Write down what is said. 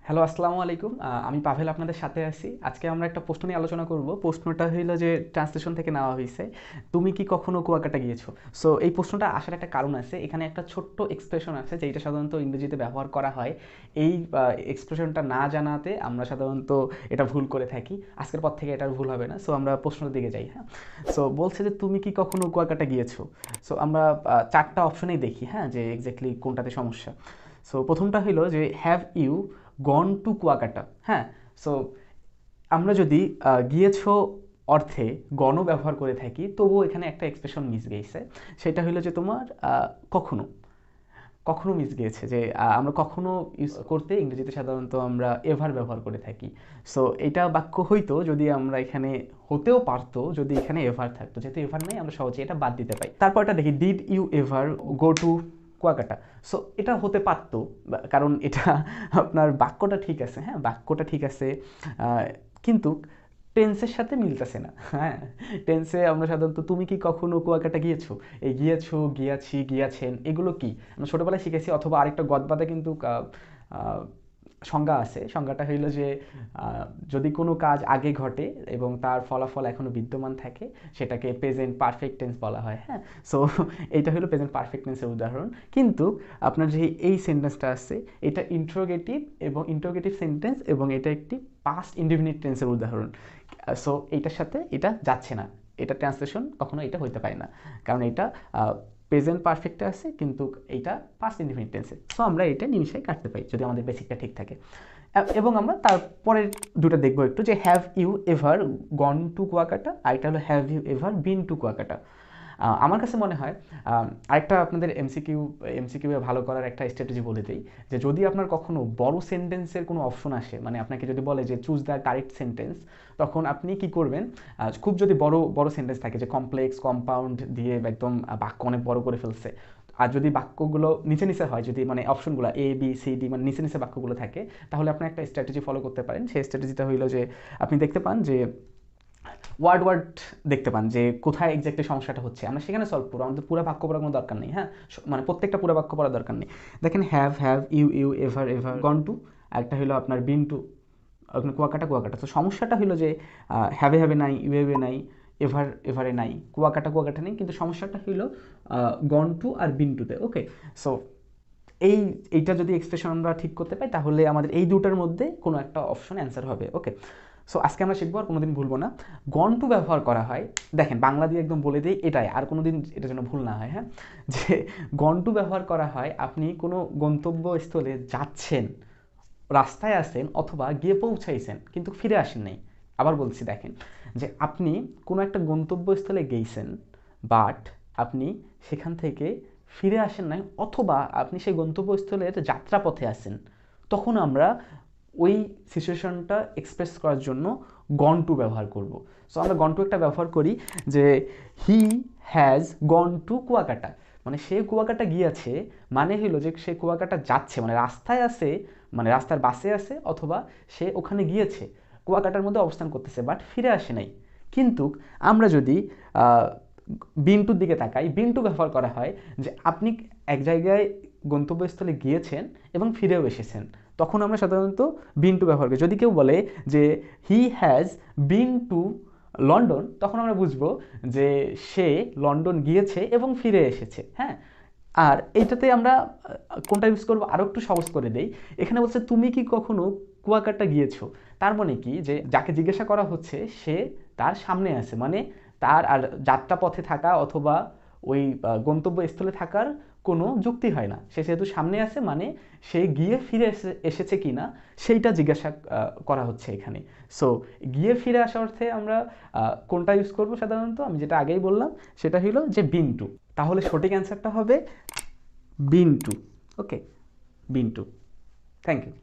Hello, আসসালামু আলাইকুম। আমি পাভেল আপনাদের সাথে আছি। আজকে আমরা একটা প্রশ্ন নিয়ে আলোচনা করব। প্রশ্নটা হইল যে ট্রান্সলেশন থেকে নেওয়া হয়েছে, তুমি কি কখনো কুয়াকাটা গিয়েছো? সো এই প্রশ্নটা আসার একটা কারণ আছে। এখানে একটা ছোট্ট এক্সপ্রেশন আছে যেটা সাধারণত ইংরেজিতে ব্যবহার করা হয়। এই এক্সপ্রেশনটা না জানাতে আমরা সাধারণত এটা ভুল করে থাকি। আজকের পর থেকে এটা আর ভুল হবে না। সো আমরা প্রশ্নের দিকে যাই। হ্যাঁ, সো বলছে যে তুমি কি কখনো কুয়াকাটা গিয়েছো? সো আমরা চারটা অপশনেই দেখি, হ্যাঁ, যে এক্স্যাক্টলি কোনটাতে সমস্যা। সো প্রথমটা হইলো যে have you gone to Kuakata. হ্যাঁ, সো আমরা যদি গিয়েছো অর্থে গণ ব্যবহার করে থাকি, তবুও এখানে একটা এক্সপ্রেশন মিস গেছে। সেটা হলো যে তোমার কখনো কখনো মিস গিয়েছে যে আমরা কখনো ইউজ করতে ইংরেজিতে সাধারণত আমরা এভার ব্যবহার করে থাকি। সো এটা বাক্য হইতো যদি আমরা এখানে, হতেও পারতো যদি এখানে এভার থাকতো। যেহেতু এভার নেই, আমরা সহজে এটা বাদ দিতে পারি। তারপরটা দেখি, did you ever go to Kuakata. So এটা হতে পারতো, কারণ এটা আপনার বাক্যটা ঠিক আছে, হ্যাঁ, বাক্যটা ঠিক আছে, কিন্তু টেন্সের সাথে মিলতেছে না। হ্যাঁ, টেন্সে আমরা সাধারণত তুমি কি কখনো কুয়াকাটা গিয়েছো, এই গিয়েছো, গিয়াছি, গিয়াছেন, এগুলো কি আমরা ছোটোবেলায় শিখেছি। অথবা আরেকটা গদবাদে কিন্তু সংজ্ঞা আছে। সংজ্ঞাটা হইল যে যদি কোনো কাজ আগে ঘটে এবং তার ফলাফল এখনও বিদ্যমান থাকে, সেটাকে প্রেজেন্ট পারফেক্ট টেন্স বলা হয়। হ্যাঁ, সো এইটা হলো প্রেজেন্ট পারফেক্ট টেন্সের উদাহরণ। কিন্তু আপনার যে এই সেন্টেন্সটা আছে, এটা ইন্ট্রোগেটিভ এবং ইন্ট্রোগেটিভ সেন্টেন্স, এবং এটা একটি পাস্ট ইনডিফিনিট টেন্সের উদাহরণ। সো এইটার সাথে এটা যাচ্ছে না, এটা ট্রান্সলেশন কখনো এটা হইতে পারে না, কারণ এটা প্রেজেন্ট পারফেক্টে আছে কিন্তু এইটা পাস্ট ইনডিফিনিট টেন্সে। সো আমরা এটা নিমিষেই কাটতে পারি যদি আমাদের বেসিকটা ঠিক থাকে। এবং আমরা তারপরে দুটো দেখবো একটু, যে have you ever gone to Kuakata, আর এটা হলো have you ever been to Kuakata. আমার কাছে মনে হয় আরেকটা আপনাদের এমসিকিউ ভালো করার একটা স্ট্র্যাটেজি বলে দিই, যে যদি আপনার কখনো বড় সেন্টেন্সের কোনো অপশন আসে, মানে আপনাকে যদি বলে যে চুজ দ্য কারেক্ট সেন্টেন্স, তখন আপনি কি করবেন, খুব যদি বড় বড় সেন্টেন্স থাকে, যে কমপ্লেক্স কম্পাউন্ড দিয়ে একদম বাক্য অনেক বড় করে ফেলছে, আর যদি বাক্যগুলো নিচে নিচে হয়, যদি মানে অপশনগুলো এ বি সি ডি মানে নিচে নিচে বাক্যগুলো থাকে, তাহলে আপনি একটা স্ট্র্যাটেজি ফলো করতে পারেন। সেই স্ট্র্যাটেজিটা হইলো যে আপনি দেখতে পান যে ওয়ার্ড ওয়ার্ড দেখতে পান যে কোথায় এক্স্যাক্টলি সমস্যাটা হচ্ছে, আমরা সেখানে সলভ করবো। আমাদের পুরো বাক্য পড়ার কোনো দরকার নেই। হ্যাঁ, মানে প্রত্যেকটা পুরো বাক্য পড়ার দরকার নেই। দেখেন, have have you you ever ever gone to, একটা হলো আপনার বিন টু, আপনার কুয়াকাটা কুয়াকাটা। তো সমস্যাটা হলো যে হ্যাভে হ্যাভে নাই, ইউ এভে নাই, এভার এভারে নাই, কুয়াকাটা কুয়াকাটা নেই, কিন্তু সমস্যাটা হলো গন টু আর বিন টুতে। ওকে, সো এইটা যদি এক্সপ্রেশন আমরা ঠিক করতে পাই, তাহলে আমাদের এই দুটার মধ্যে কোনো একটা অপশন অ্যান্সার হবে। ওকে, সো আজকে আমরা শিখবো, আর কোনোদিন ভুলবো না। গন টু ব্যবহার করা হয়, দেখেন বাংলা দিয়ে একদম বলে দিই এটাই, আর কোনোদিন এটা যেন ভুল না হয়। হ্যাঁ, যে গন টু ব্যবহার করা হয় আপনি কোনো গন্তব্যস্থলে যাচ্ছেন, রাস্তায় আছেন, অথবা গিয়ে পৌঁছাইছেন কিন্তু ফিরে আসেন নাই। আবার বলছি, দেখেন, যে আপনি কোনো একটা গন্তব্যস্থলে গেছেন, বাট আপনি সেখান থেকে ফিরে আসেন নাই, অথবা আপনি সেই গন্তব্যস্থলের যাত্রাপথে আছেন, তখন আমরা ওই সিচুয়েশনটা এক্সপ্রেস করার জন্য গন টু ব্যবহার করব। সো আমরা গন টু একটা ব্যবহার করি, যে he has gone to Kuakata, মানে সে কুয়াকাটা গিয়েছে, মানে হলো যে সে কুয়াকাটা যাচ্ছে, মানে রাস্তায় আছে, মানে রাস্তার বাসে আছে, অথবা সে ওখানে গিয়েছে, কুয়াকাটার মধ্যে অবস্থান করতেছে, বাট ফিরে আসে নাই। কিন্তু আমরা যদি বিন্টুর দিকে তাকাই, বিন্টু ব্যবহার করা হয় যে আপনি এক জায়গায় গন্তব্যস্থলে গিয়েছেন এবং ফিরেও এসেছেন, তখন আমরা সাধারণত বিন টু ব্যবহার করি। যদি কেউ বলে যে he has been to London, তখন আমরা বুঝবো যে সে লন্ডন গিয়েছে এবং ফিরে এসেছে। হ্যাঁ, আর এইটাতে আমরা কোনটা ইউজ করবো আরও একটু সহজ করে দেই। এখানে বলছে তুমি কি কখনো কুয়াকাটা গিয়েছো, তার মানে কি, যে যাকে জিজ্ঞাসা করা হচ্ছে সে তার সামনে আছে, মানে তার আর যাত্রাপথে থাকা অথবা ওই গন্তব্যস্থলে থাকার কোনো যুক্তি হয় না। সে যেহেতু সামনে আছে, মানে সে গিয়ে ফিরে এসেছে কি না সেইটা জিজ্ঞাসা করা হচ্ছে এখানে। সো গিয়ে ফিরে আসা অর্থে আমরা কোনটা ইউজ করবো সাধারণত, আমি যেটা আগেই বললাম সেটা হলো যে বিন টু। তাহলে সঠিক অ্যান্সারটা হবে been to. Okay, been to. Thank you.